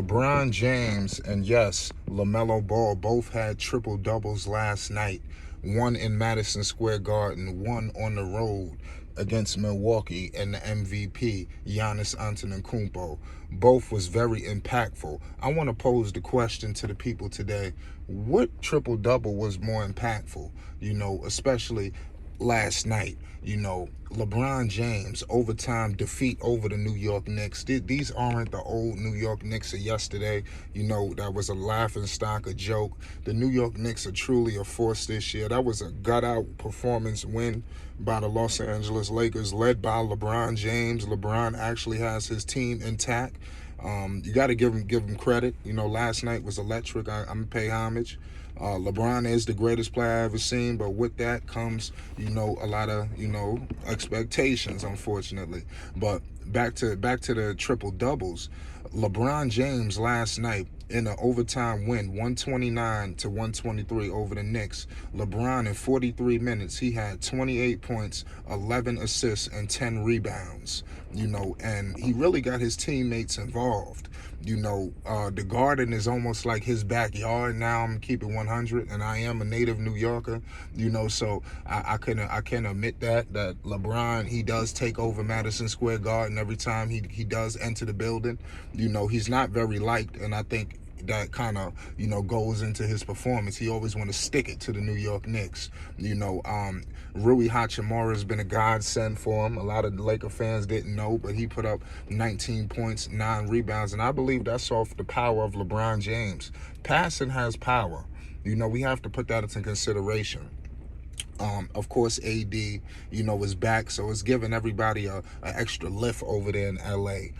LeBron James and yes, Lamelo Ball both had triple doubles last night. One in Madison Square Garden, one on the road against Milwaukee, and the MVP, Giannis Antetokounmpo. Both was very impactful. I want to pose the question to the people today: what triple double was more impactful? Especially last night. LeBron James overtime defeat over the New York Knicks. These aren't the old New York Knicks of yesterday. That was a laughing stock, a joke. The New York Knicks are truly a force this year. That was a gut-out performance win by the Los Angeles Lakers, led by LeBron James. LeBron actually has his team intact. You got to give him credit. Last night was electric. I'm gonna pay homage. LeBron is the greatest player I've ever seen, but with that comes, a lot of, expectations, unfortunately. But back to the triple doubles. LeBron James last night in an overtime win, 129 to 123 over the Knicks. LeBron in 43 minutes, he had 28 points, 11 assists, and 10 rebounds. And he really got his teammates involved. The Garden is almost like his backyard now. I'm keeping 100, and I am a native New Yorker. So I can admit that LeBron, he does take over Madison Square Garden every time he does enter the building. He's not very liked, and I think that kind of goes into his performance. He always want to stick it to the New York Knicks. Rui Hachimura has been a godsend for him. A lot of Laker fans didn't know, but he put up 19 points, 9 rebounds, and I believe that's off the power of LeBron James. Passing has power. We have to put that into consideration. Of course, AD, is back, so it's giving everybody an extra lift over there in LA.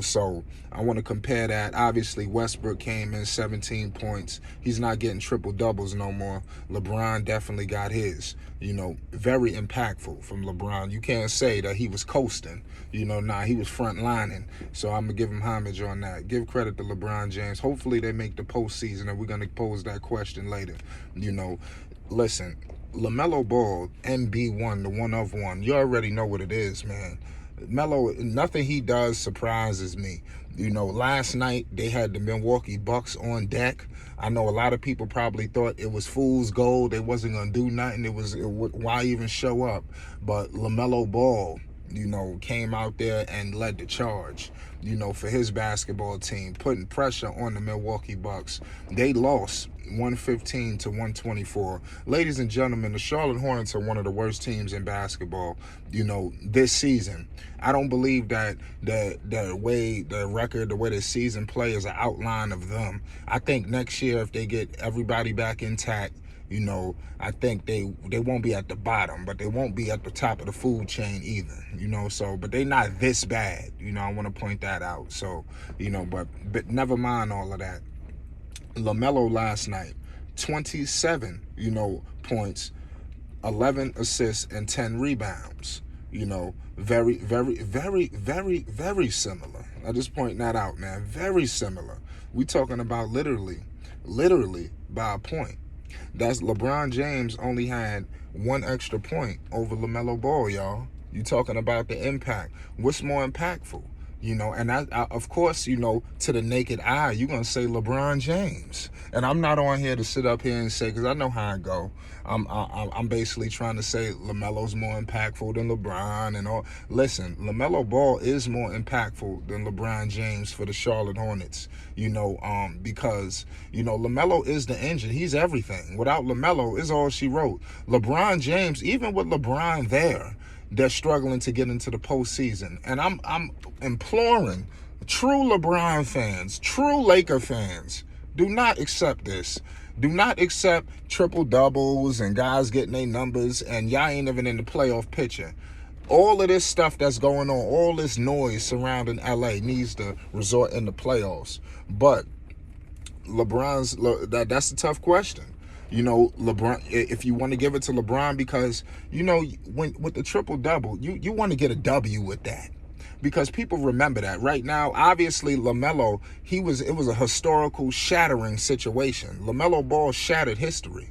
So I want to compare that. Obviously, Westbrook came in 17 points. He's not getting triple doubles no more. LeBron definitely got his. Very impactful from LeBron. You can't say that he was coasting. He was front lining. So I'm gonna give him homage on that. Give credit to LeBron James. Hopefully they make the postseason, and we're gonna pose that question later. Listen. LaMelo Ball, MB1, the one of one. You already know what it is, man. Melo, nothing he does surprises me. Last night they had the Milwaukee Bucks on deck. I know a lot of people probably thought it was fool's gold. They wasn't gonna do nothing. Why even show up? But LaMelo Ball, came out there and led the charge, for his basketball team, putting pressure on the Milwaukee Bucks. They lost 115 to 124. Ladies and gentlemen, the Charlotte Hornets are one of the worst teams in basketball, this season. I don't believe that the way the season play is an outline of them. I think next year, if they get everybody back intact, I think they won't be at the bottom, but they won't be at the top of the food chain either, but they're not this bad, I want to point that out. So, but never mind all of that. LaMelo last night, 27, points, 11 assists, and 10 rebounds. Very, very, very, very, very similar. I just point that out, man. Very similar. We talking about literally by a point. That's LeBron James only had one extra point over LaMelo Ball, y'all. You talking about the impact. What's more impactful? And I, of course, to the naked eye, you're going to say LeBron James. And I'm not on here to sit up here and say, because I know how I go. I'm basically trying to say LaMelo's more impactful than LeBron and all. Listen, LaMelo Ball is more impactful than LeBron James for the Charlotte Hornets, because, LaMelo is the engine. He's everything. Without LaMelo is all she wrote. LeBron James, even with LeBron there, they're struggling to get into the postseason. And I'm imploring true LeBron fans, true Laker fans, do not accept this. Do not accept triple doubles and guys getting their numbers and y'all ain't even in the playoff picture. All of this stuff that's going on, all this noise surrounding LA needs to resort in the playoffs. But that's a tough question. LeBron, if you want to give it to LeBron, because, when with the triple-double, you want to get a W with that. Because people remember that. Right now, obviously, LaMelo, it was a historical shattering situation. LaMelo Ball shattered history.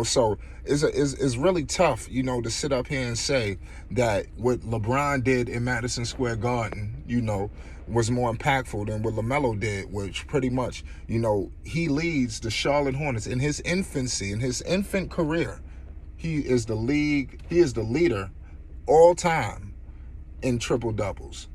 So it's really tough, to sit up here and say that what LeBron did in Madison Square Garden, was more impactful than what Lamelo did, which pretty much, he leads the Charlotte Hornets in his infancy, in his infant career. He is the leader all time in triple doubles,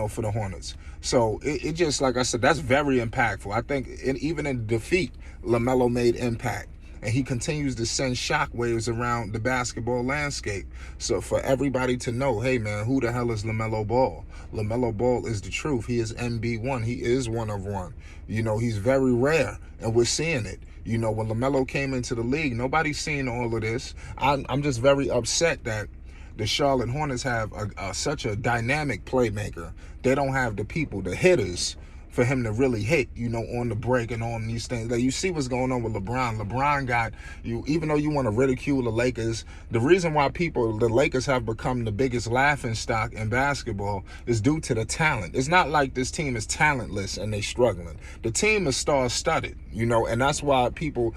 for the Hornets. So it just, like I said, that's very impactful. I think even in defeat, LaMelo made impact. And he continues to send shockwaves around the basketball landscape. So for everybody to know, hey, man, who the hell is LaMelo Ball? LaMelo Ball is the truth. He is MB1. He is one of one. He's very rare, and we're seeing it. When LaMelo came into the league, nobody's seeing all of this. I'm just very upset that the Charlotte Hornets have such a dynamic playmaker. They don't have the people, the hitters, for him to really hit, on the break and on these things. Like, you see what's going on with LeBron. LeBron got you, even though you want to ridicule the Lakers, the reason why the Lakers have become the biggest laughing stock in basketball is due to the talent. It's not like this team is talentless and they struggling. The team is star-studded, and that's why people,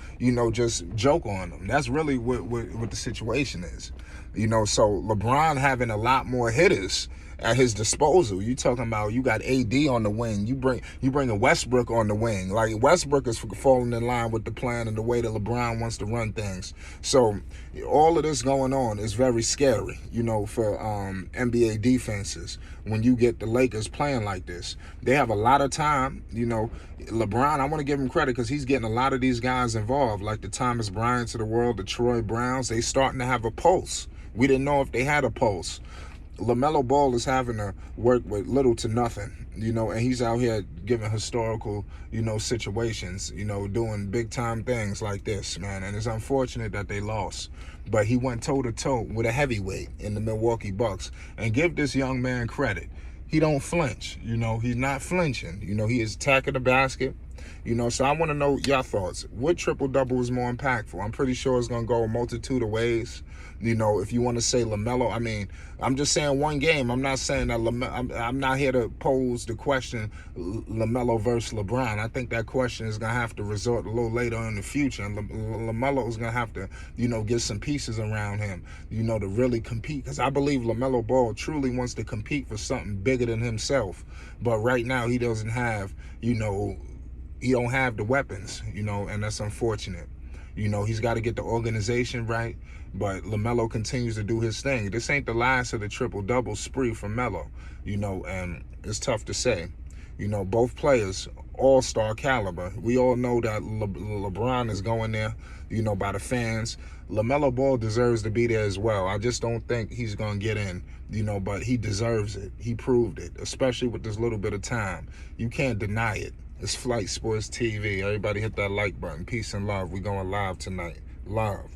just joke on them. That's really what the situation is. So LeBron having a lot more hitters at his disposal. You talking about, you got AD on the wing. You bring a Westbrook on the wing. Like, Westbrook is falling in line with the plan and the way that LeBron wants to run things. So all of this going on is very scary, for NBA defenses. When you get the Lakers playing like this, they have a lot of time. LeBron, I want to give him credit because he's getting a lot of these guys involved, like the Thomas Bryants of the world, the Troy Browns. They starting to have a pulse. We didn't know if they had a pulse. LaMelo Ball is having to work with little to nothing, and he's out here giving historical, situations, doing big time things like this, man. And it's unfortunate that they lost. But he went toe to toe with a heavyweight in the Milwaukee Bucks. And give this young man credit. He don't flinch, he's not flinching. He is attacking the basket. So I want to know your thoughts. What triple-double is more impactful? I'm pretty sure it's going to go a multitude of ways. If you want to say LaMelo, I'm just saying one game. I'm not saying that I'm not here to pose the question LaMelo versus LeBron. I think that question is going to have to resort a little later in the future. And LaMelo is going to have to, get some pieces around him, to really compete. Because I believe LaMelo Ball truly wants to compete for something bigger than himself. But right now he doesn't have, he don't have the weapons, and that's unfortunate. He's got to get the organization right, but LaMelo continues to do his thing. This ain't the last of the triple-double spree from Melo, and it's tough to say. Both players, all-star caliber. We all know that LeBron is going there, by the fans. LaMelo Ball deserves to be there as well. I just don't think he's going to get in, but he deserves it. He proved it, especially with this little bit of time. You can't deny it. It's Flight Sports TV. Everybody hit that like button. Peace and love. We going live tonight. Live.